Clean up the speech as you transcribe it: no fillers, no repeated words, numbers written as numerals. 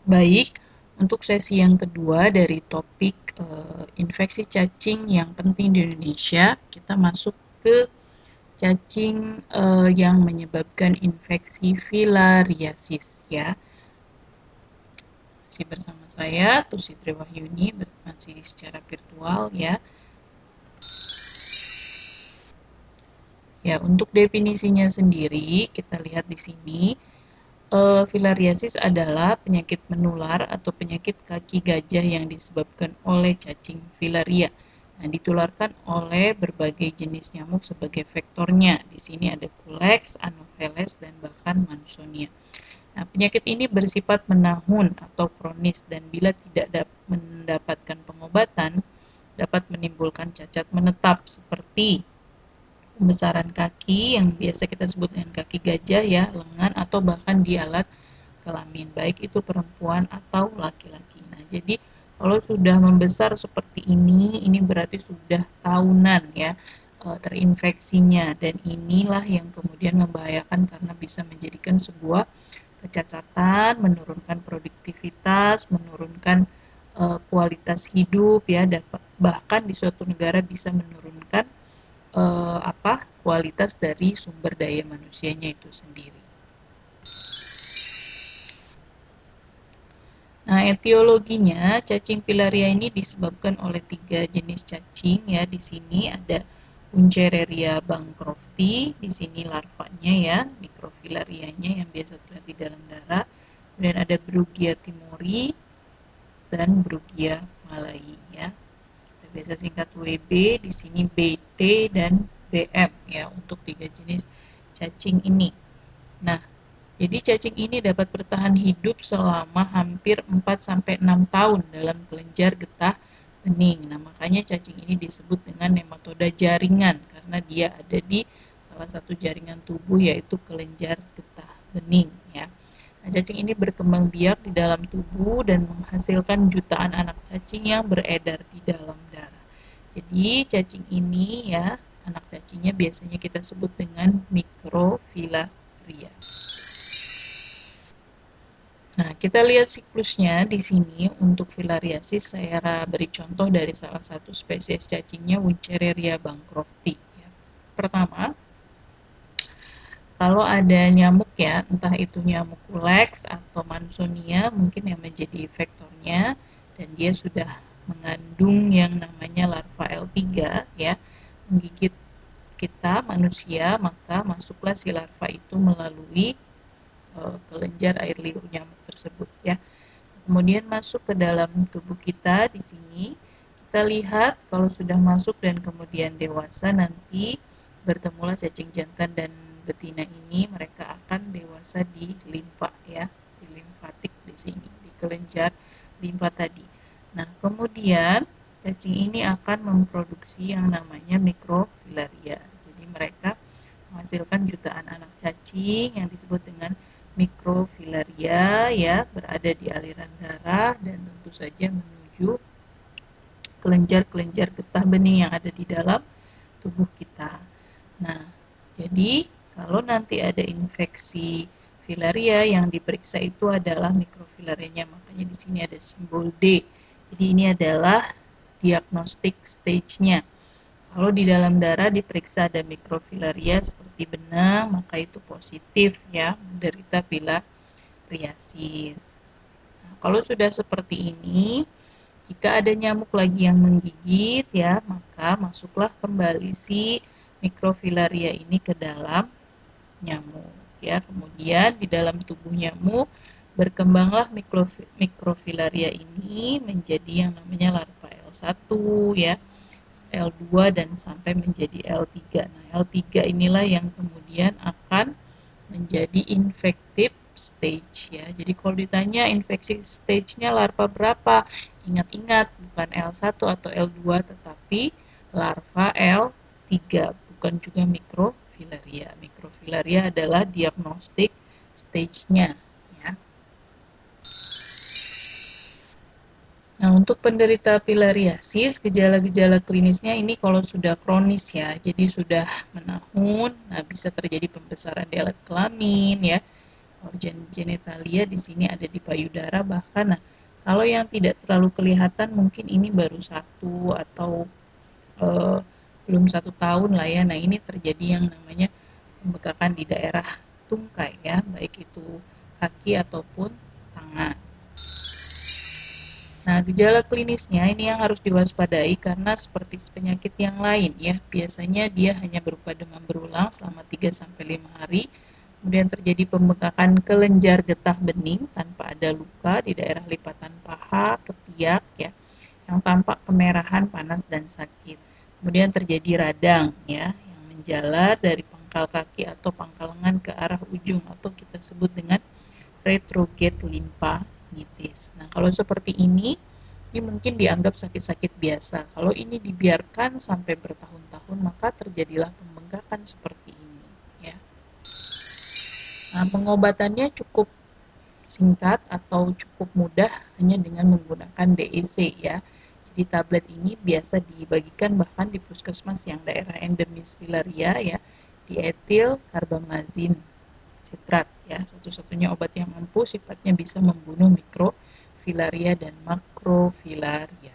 Baik, untuk sesi yang kedua dari topik infeksi cacing yang penting di Indonesia, kita masuk ke cacing yang menyebabkan infeksi filariasis ya. Masih bersama saya, Tusitri Wahyuni, masih secara virtual ya. Ya, untuk definisinya sendiri, kita lihat di sini. Filariasis adalah penyakit menular atau penyakit kaki gajah yang disebabkan oleh cacing filaria. Nah, ditularkan oleh berbagai jenis nyamuk sebagai vektornya. Di sini ada Culex, Anopheles, dan bahkan Mansonia. Nah, penyakit ini bersifat menahun atau kronis dan bila tidak mendapatkan pengobatan dapat menimbulkan cacat menetap seperti pembesaran kaki yang biasa kita sebut dengan kaki gajah ya, lengan atau bahkan di alat kelamin, baik itu perempuan atau laki-laki. Nah, jadi kalau sudah membesar seperti ini berarti sudah tahunan ya terinfeksinya, dan inilah yang kemudian membahayakan karena bisa menjadikan sebuah kecacatan, menurunkan produktivitas, menurunkan kualitas hidup ya, bahkan di suatu negara bisa menurunkan kualitas dari sumber daya manusianya itu sendiri. Nah, etiologinya cacing filaria ini disebabkan oleh 3 jenis cacing ya. Di sini ada Uncereria bancrofti, di sini larvanya ya, mikrofilarianya yang biasa terlihat di dalam darah. Kemudian ada Brugia timori dan Brugia malai ya. Kita biasa singkat WB, di sini BT dan BM ya untuk 3 jenis cacing ini. Nah, jadi cacing ini dapat bertahan hidup selama hampir 4-6 tahun dalam kelenjar getah bening. Nah, makanya cacing ini disebut dengan nematoda jaringan karena dia ada di salah satu jaringan tubuh yaitu kelenjar getah bening ya. Nah, cacing ini berkembang biak di dalam tubuh dan menghasilkan jutaan anak cacing yang beredar di dalam darah. Jadi cacing ini ya, anak cacingnya biasanya kita sebut dengan mikrofilaria. Nah, kita lihat siklusnya di sini untuk filariasis. Saya beri contoh dari salah satu spesies cacingnya, Wuchereria bancrofti. Ya. Pertama, kalau ada nyamuk ya, entah itu nyamuk Culex atau Mansonia, mungkin yang menjadi vektornya, dan dia sudah mengandung yang namanya larva L3 ya, menggigit kita manusia, maka masuklah si larva itu melalui kelenjar air liur nyamuk tersebut ya. Kemudian masuk ke dalam tubuh kita. Di sini kita lihat kalau sudah masuk dan kemudian dewasa, nanti bertemulah cacing jantan dan betina ini, mereka akan dewasa di limfa ya, di limfatik di sini, di kelenjar limfa tadi. Nah, kemudian cacing ini akan memproduksi yang namanya mikrofilaria. Jadi mereka menghasilkan jutaan anak cacing yang disebut dengan mikrofilaria ya, berada di aliran darah dan tentu saja menuju kelenjar-kelenjar getah bening yang ada di dalam tubuh kita. Nah, jadi kalau nanti ada infeksi filaria yang diperiksa itu adalah mikrofilarianya, makanya di sini ada simbol D. Jadi ini adalah diagnostik stage-nya. Kalau di dalam darah diperiksa ada mikrofilaria seperti benang, maka itu positif ya, menderita filariasis. Nah, kalau sudah seperti ini, jika ada nyamuk lagi yang menggigit ya, maka masuklah kembali si mikrofilaria ini ke dalam nyamuk ya. Kemudian di dalam tubuh nyamuk berkembanglah mikrofilaria ini menjadi yang namanya larva L1 ya, L2 dan sampai menjadi L3. Nah, L3 inilah yang kemudian akan menjadi infective stage ya. Jadi kalau ditanya infeksi stage-nya larva berapa? Ingat-ingat bukan L1 atau L2 tetapi larva L3, bukan juga mikrofilaria. Mikrofilaria adalah diagnostik stage-nya ya. Nah, untuk penderita filariasis, gejala-gejala klinisnya ini kalau sudah kronis ya, jadi sudah menahun, nah bisa terjadi pembesaran di alat kelamin ya, organ genitalia di sini ada di payudara bahkan. Nah, kalau yang tidak terlalu kelihatan mungkin ini baru 1 atau belum 1 tahun lah ya. Nah, ini terjadi yang namanya pembekakan di daerah tungkai ya, baik itu kaki ataupun tangan. Nah, gejala klinisnya ini yang harus diwaspadai karena seperti penyakit yang lain ya, biasanya dia hanya berupa demam berulang selama 3-5 hari, kemudian terjadi pembekakan kelenjar getah bening tanpa ada luka di daerah lipatan paha, ketiak ya, yang tampak kemerahan, panas, dan sakit. Kemudian terjadi radang ya, yang menjalar dari pangkal kaki atau pangkal lengan ke arah ujung atau kita sebut dengan retrograde limfadenitis. Nah, kalau seperti ini mungkin dianggap sakit-sakit biasa. Kalau ini dibiarkan sampai bertahun-tahun, maka terjadilah pembengkakan seperti ini. Ya. Nah, pengobatannya cukup singkat atau cukup mudah hanya dengan menggunakan DEC ya. Jadi tablet ini biasa dibagikan bahkan di puskesmas yang daerah endemis filaria ya, dietil karbamazin sitrat ya, satu-satunya obat yang ampuh sifatnya bisa membunuh mikrofilaria dan makrofilaria.